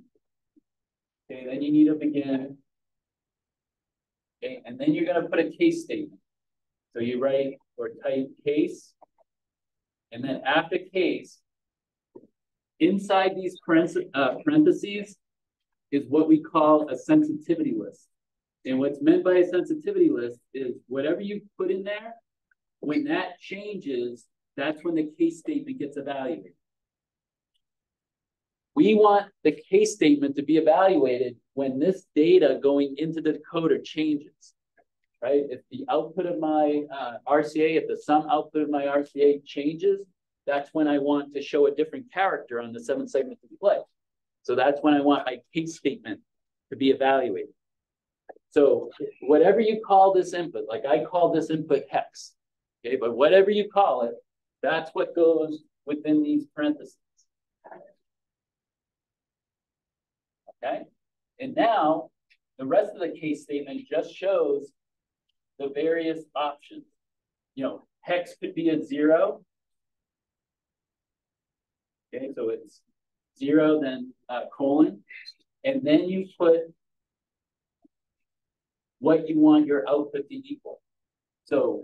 Okay. Then you need to begin. Okay. And then you're going to put a case statement. So you write or type case. And then after case, inside these parentheses is what we call a sensitivity list. And what's meant by a sensitivity list is whatever you put in there, when that changes, that's when the case statement gets evaluated. We want the case statement to be evaluated when this data going into the decoder changes, right? If the output of my RCA, if the sum output of my RCA changes, that's when I want to show a different character on the 7-segment display. So that's when I want my case statement to be evaluated. So whatever you call this input, like I call this input hex, okay, but whatever you call it, that's what goes within these parentheses. Okay, and now the rest of the case statement just shows the various options. You know, hex could be a 0. Okay, so it's 0, then colon, and then you put what you want your output to equal. So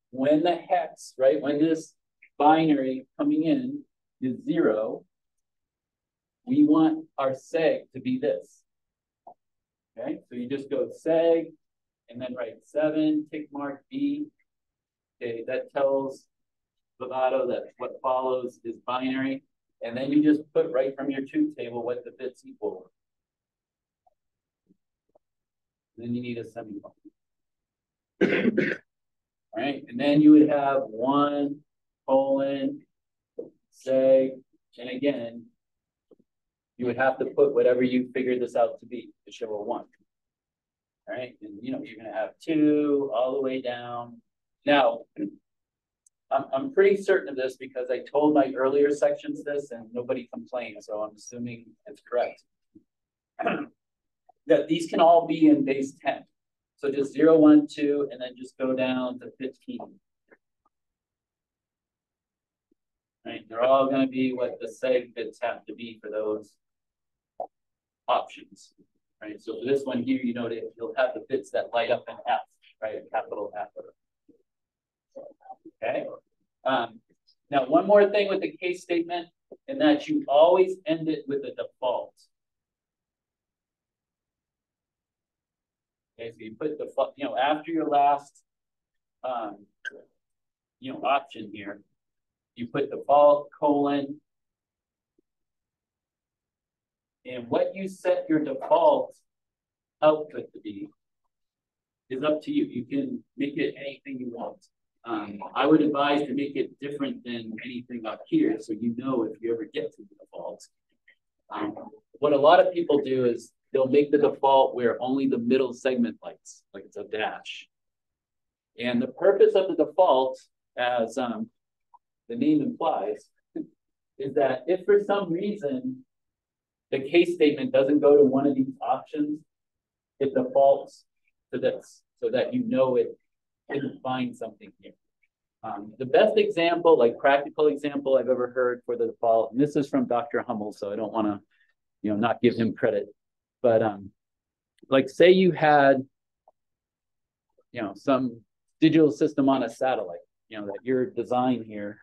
when the hex, right, when this binary coming in is 0, we want our seg to be this. Okay, so you just go seg and then write 7, tick mark B. Okay, that tells Vivato that what follows is binary. And then you just put right from your truth table what the bits equal. Then you need a semicolon. All right, and then you would have 1, colon, seg, and again, you would have to put whatever you figured this out to be to show a 1. All right, and you know, you're going to have 2 all the way down. Now, I'm pretty certain of this because I told my earlier sections this and nobody complained, so I'm assuming it's correct. That these can all be in base 10. So just 0, 1, 2, and then just go down to 15. Right, they're all going to be what the seg bits have to be for those options. Right, so for this one here, you know, you'll have the bits that light up in F, right, a capital F. Okay. Now, one more thing with the case statement, and that you always end it with a default. Okay, so you put the, you know, after your last, you know, option here, you put default colon, and what you set your default output to be is up to you. You can make it anything you want. I would advise to make it different than anything up here, so you know if you ever get to the default. What a lot of people do is they'll make the default where only the middle segment lights, like it's a dash. And the purpose of the default, as the name implies, is that if for some reason the case statement doesn't go to one of these options, it defaults to this, so that you know it didn't find something here. The best example, like practical example I've ever heard for the default, and this is from Dr. Hummel, so I don't want to, you know, not give him credit, but like say you had, you know, some digital system on a satellite, you know, that your design here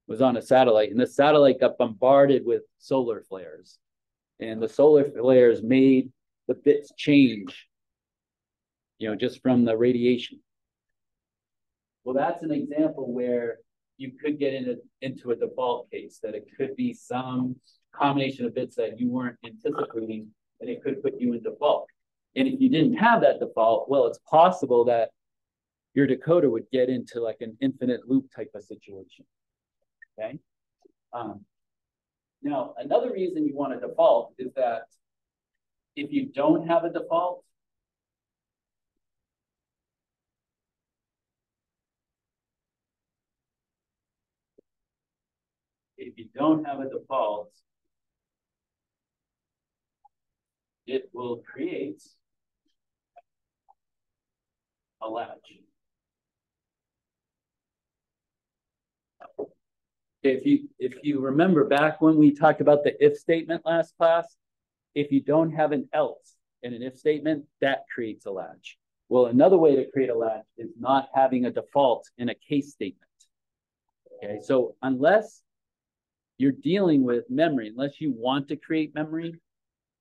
was on a satellite, and the satellite got bombarded with solar flares, and the solar flares made the bits change, you know, just from the radiation. Well, that's an example where you could get into a default case, that it could be some combination of bits that you weren't anticipating, and it could put you in default. And if you didn't have that default, well, it's possible that your decoder would get into like an infinite loop type of situation. Okay. Now, another reason you want a default is that if you don't have a default, if you don't have a default, it will create a latch. If you remember back when we talked about the if statement last class, if you don't have an else in an if statement, that creates a latch. Well, another way to create a latch is not having a default in a case statement. Okay, so unless you're dealing with memory, unless you want to create memory,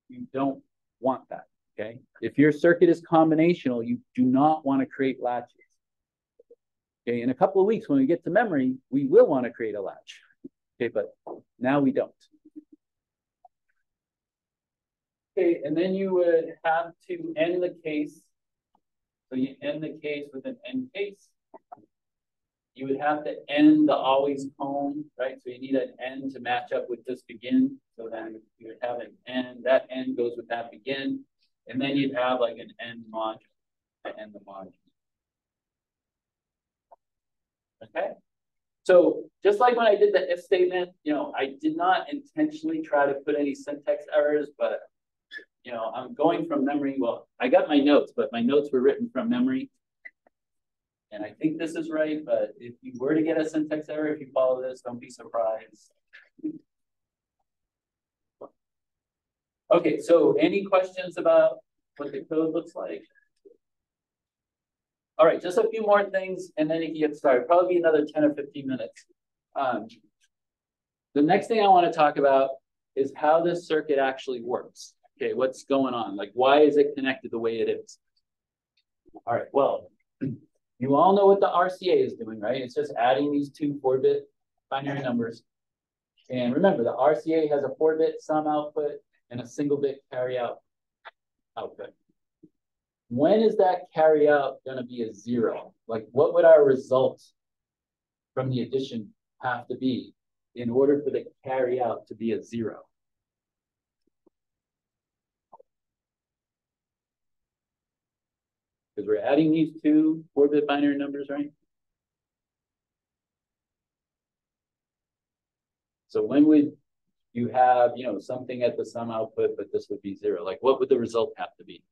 you don't want that. Okay, if your circuit is combinational, you do not want to create latches. Okay, in a couple of weeks, when we get to memory, we will want to create a latch. Okay, but now we don't. Okay, and then you would have to end the case. So you end the case with an end case. You would have to end the always comb, right? So you need an end to match up with this begin. So then you would have an end. That end goes with that begin. And then you'd have like an end module to end the module. Okay, so just like when I did the if statement, I did not intentionally try to put any syntax errors, but I'm going from memory. Well, I got my notes, but my notes were written from memory. And I think this is right, but if you were to get a syntax error, if you follow this, don't be surprised. Okay, so any questions about what the code looks like? All right, just a few more things, and then you can get started. Probably be another 10 or 15 minutes. The next thing I want to talk about is how this circuit actually works. Okay, what's going on? Like, why is it connected the way it is? All right, well, you all know what the RCA is doing, right? It's just adding these two 4-bit binary numbers. And remember, the RCA has a 4-bit sum output and a single-bit carry out output. When is that carry out going to be a 0? Like, what would our result from the addition have to be in order for the carry out to be a 0? Because we're adding these two 4-bit binary numbers, right? So when would you have, something at the sum output, but this would be 0? Like, what would the result have to be?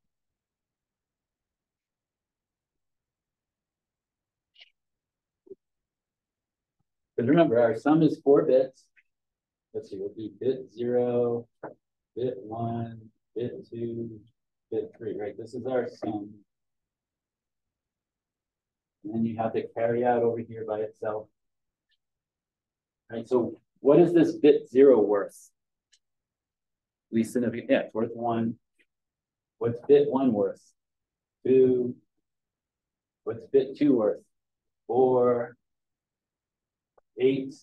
Because remember, our sum is 4 bits. Let's see, it would be bit 0, bit 1, bit 2, bit 3, right? This is our sum. And then you have the carry out over here by itself. Right, so what is this bit 0 worth? Least significant, yeah, it's worth 1. What's bit 1 worth? 2. What's bit 2 worth? 4. 8.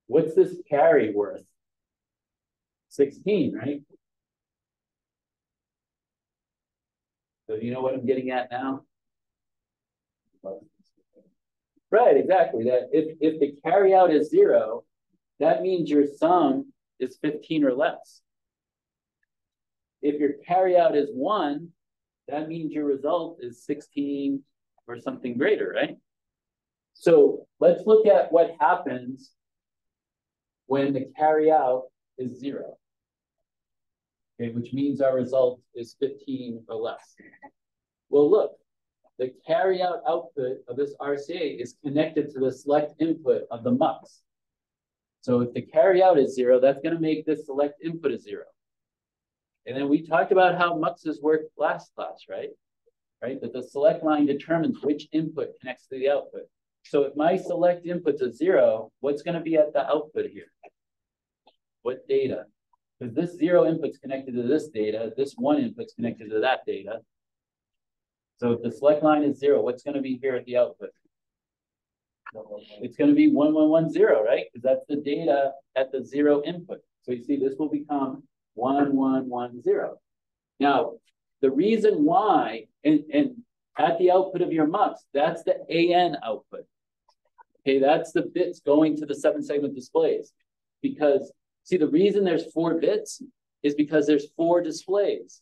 What's this carry worth? 16, right? So you know what I'm getting at now? Right, exactly. That if the carry out is 0, that means your sum is 15 or less. If your carry out is 1, that means your result is 16 or something greater, right? So let's look at what happens when the carry out is 0. Okay, which means our result is 15 or less. Well, look, the carry out output of this RCA is connected to the select input of the mux. So if the carry out is 0, that's going to make this select input a 0. And then we talked about how muxes work last class, right? That the select line determines which input connects to the output. So if my select input's a 0, what's going to be at the output here? What data? Because this 0 input's connected to this data, this 1 input's connected to that data. So if the select line is 0, what's going to be here at the output? It's going to be 1110, right? Because that's the data at the 0 input. So you see, this will become 1110. Now, the reason why, and at the output of your mux, that's the AN output. Okay, that's the bits going to the 7-segment displays. Because, see, the reason there's 4 bits is because there's 4 displays.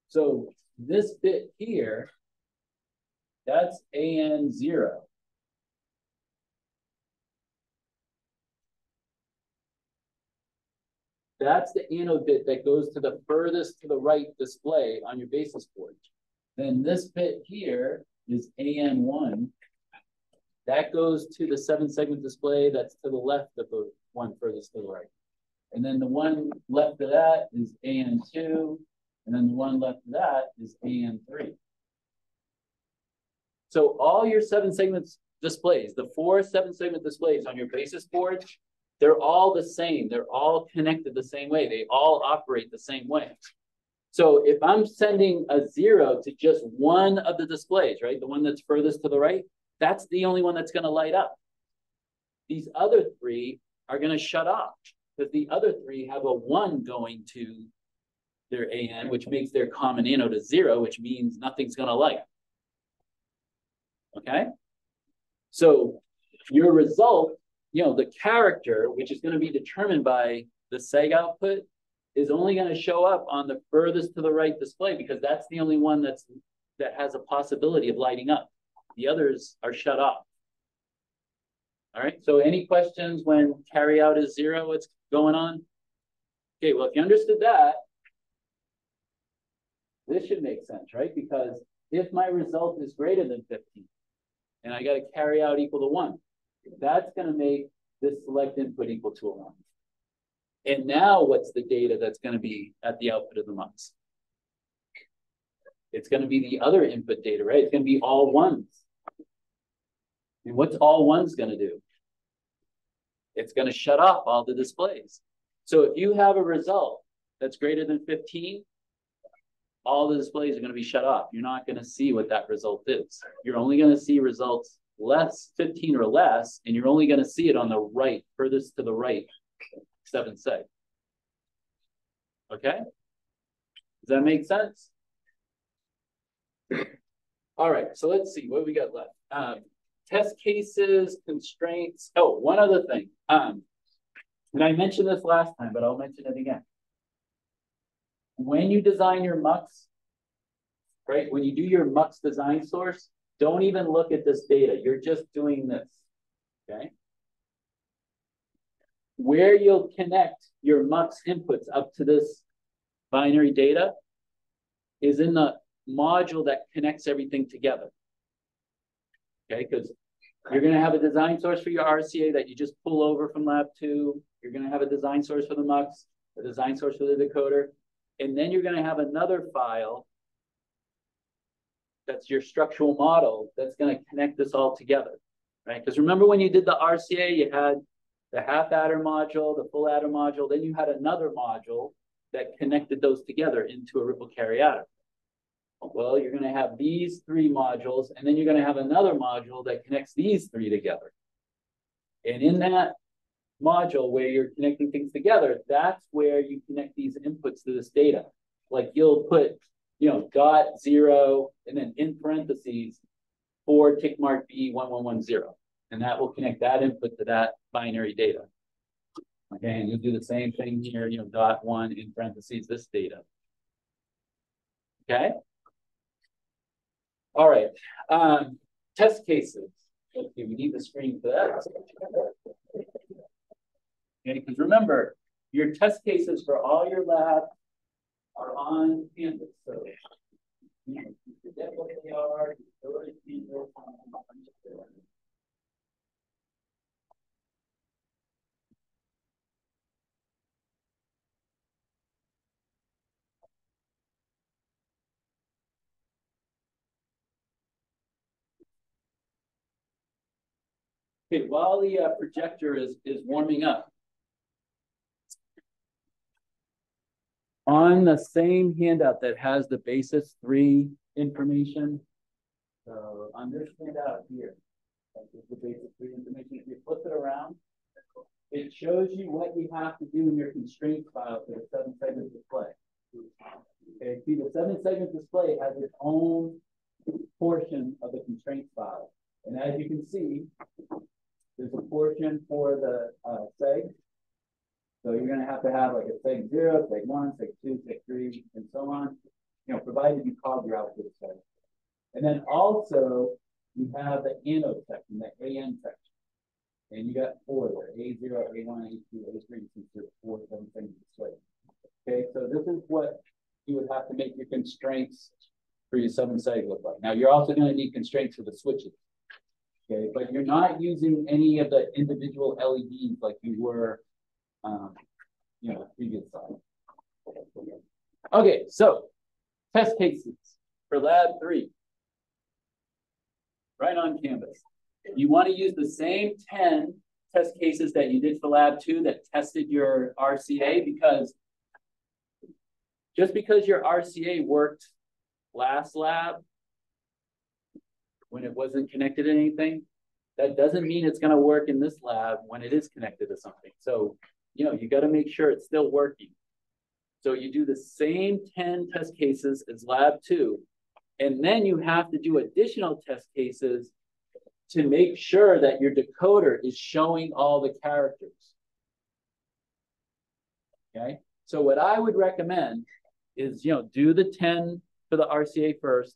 So this bit here, that's AN0. That's the anode bit that goes to the furthest to the right display on your basis board. Then this bit here is AN1. That goes to the 7-segment display that's to the left of the one furthest to the right. And then the one left of that is AN2. And then the one left of that is AN3. So all your 7-segment displays, the 4 7-segment displays on your basis board, they're all the same. They're all connected the same way. They all operate the same way. So if I'm sending a 0 to just one of the displays, right, the one that's furthest to the right, that's the only one that's going to light up. These other 3 are going to shut off because the other 3 have a 1 going to their AN, which makes their common anode a 0, which means nothing's going to light. Okay? So your result, the character, which is going to be determined by the seg output, is only going to show up on the furthest to the right display because that's the only one that has a possibility of lighting up. The others are shut off. All right, so any questions when carry out is 0, what's going on? Okay, well, if you understood that, this should make sense, right? Because if my result is greater than 15, and I got to carry out equal to 1, that's going to make this select input equal to a 1. And now what's the data that's going to be at the output of the mux? It's going to be the other input data, right? It's going to be all 1s. And what's all 1s going to do? It's going to shut off all the displays. So if you have a result that's greater than 15, all the displays are going to be shut off. You're not going to see what that result is. You're only going to see results less 15 or less, and you're only going to see it on the right, furthest to the right 7 seg. Okay? Does that make sense? All right, so let's see what we got left. Test cases, constraints. Oh, one other thing. And I mentioned this last time, but I'll mention it again. When you design your mux, right? When you do your mux design source, don't even look at this data. You're just doing this, okay? Where you'll connect your mux inputs up to this binary data is in the module that connects everything together. Okay, because you're going to have a design source for your RCA that you just pull over from lab 2. You're going to have a design source for the mux, a design source for the decoder, and then you're going to have another file that's your structural model that's going to connect this all together, right? Because remember when you did the RCA, you had the half adder module, the full adder module, then you had another module that connected those together into a ripple carry adder. Well, you're going to have these 3 modules, and then you're going to have another module that connects these 3 together. And in that module where you're connecting things together, that's where you connect these inputs to this data. Like you'll put, dot 0, and then in parentheses, 4 tick mark B1110. And that will connect that input to that binary data. Okay, and you'll do the same thing here, dot 1 in parentheses, this data. Okay? All right, test cases. Okay, we need the screen for that. Okay, because remember, your test cases for all your labs are on campus. So you forget what they are. Okay, while the projector is warming up, on the same handout that has the basis 3 information, so on this handout here, that is the basis 3 information. If you flip it around, it shows you what you have to do in your constraint file for the 7-segment display. Okay, see, the 7-segment display has its own portion of the constraint file. And as you can see, there's a portion for the seg. So you're going to have like a seg 0, seg 1, seg 2, seg 3, and so on, provided you call your output seg. And then also, you have the anode section, the AN section. And you got 4 there, A0, A1, A2, A3, since there's 4 7 things displayed. Okay, so this is what you would have to make your constraints for your 7 seg look like. Now, you're also going to need constraints for the switches. Okay, but you're not using any of the individual LEDs like you were, the previous slide. Okay, so test cases for lab 3, right on Canvas. You want to use the same 10 test cases that you did for lab 2 that tested your RCA, because just because your RCA worked last lab when it wasn't connected to anything, that doesn't mean it's going to work in this lab when it is connected to something. So, you got to make sure it's still working. So you do the same 10 test cases as lab 2, and then you have to do additional test cases to make sure that your decoder is showing all the characters. Okay, so what I would recommend is, do the 10 for the RCA first,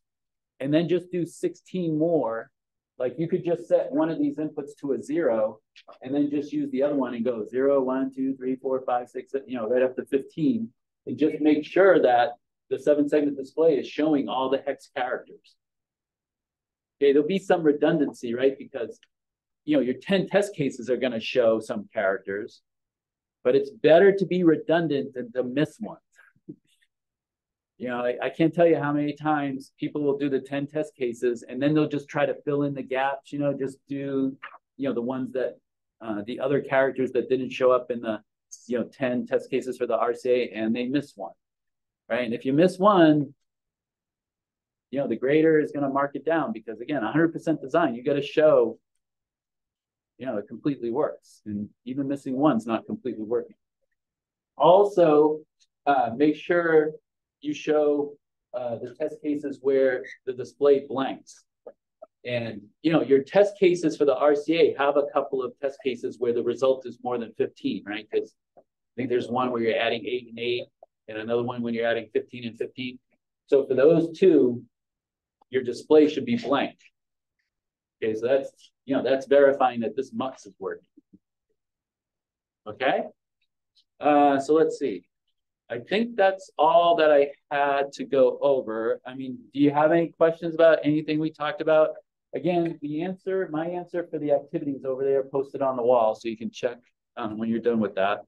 and then just do 16 more. Like you could just set one of these inputs to a 0, and then just use the other one and go 0, 1, 2, 3, 4, 5, 6, right up to 15, and just make sure that the 7-segment display is showing all the hex characters. Okay, there'll be some redundancy, right? Because, your 10 test cases are going to show some characters, but it's better to be redundant than to miss one. I can't tell you how many times people will do the 10 test cases and then they'll just try to fill in the gaps, just do, the ones that, the other characters that didn't show up in the, 10 test cases for the RCA, and they miss one, right? And if you miss one, the grader is going to mark it down because, again, 100% design, you got to show, it completely works. And even missing one's not completely working. Also, make sure you show the test cases where the display blanks. And, your test cases for the RCA have a couple of test cases where the result is more than 15, right? Because I think there's one where you're adding 8 and 8, and another one when you're adding 15 and 15. So for those two, your display should be blank. Okay, so that's verifying that this mux is working. Okay, so let's see. I think that's all that I had to go over. I mean, do you have any questions about anything we talked about? Again, my answer for the activity is over there posted on the wall, so you can check when you're done with that.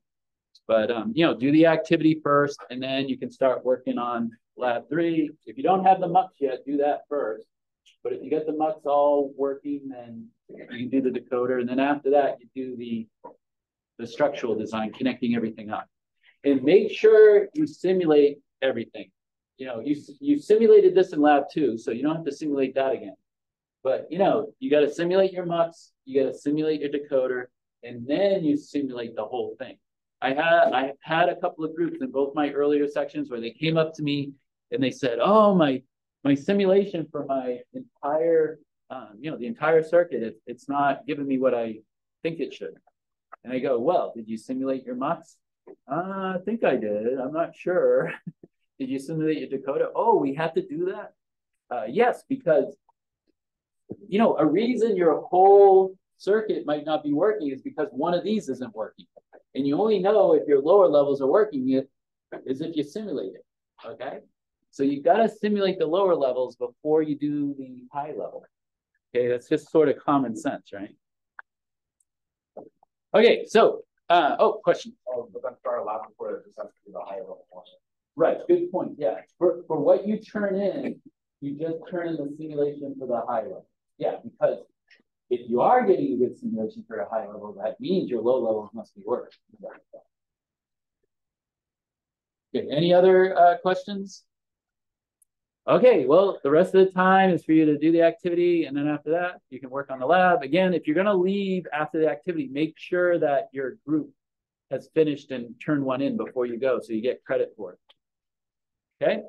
But, do the activity first, and then you can start working on lab 3. If you don't have the mux yet, do that first. But if you get the mux all working, then you can do the decoder. And then after that, you do the structural design, connecting everything up. And make sure you simulate everything. You simulated this in lab 2, so you don't have to simulate that again. But, you got to simulate your mux, you got to simulate your decoder, and then you simulate the whole thing. I had a couple of groups in both my earlier sections where they came up to me and they said, oh, my simulation for my entire, the entire circuit, it's not giving me what I think it should. And I go, well, did you simulate your mux? I think I did. I'm not sure. Did you simulate your decoder? Oh, we have to do that? Yes, because, a reason your whole circuit might not be working is because one of these isn't working. And you only know if your lower levels are working is if you simulate it, okay? So you got to simulate the lower levels before you do the high level. Okay, that's just sort of common sense, right? Okay, so, question. Oh, but then start allowing for it, just has to be the high level one. Right, good point, yeah. For what you turn in, you just turn in the simulation for the high level. Yeah, because if you are getting a good simulation for a high level, that means your low levels must be worse. Okay, any other questions? Okay, well, the rest of the time is for you to do the activity, and then after that, you can work on the lab. Again, if you're going to leave after the activity, make sure that your group has finished and turned one in before you go, so you get credit for it. Okay?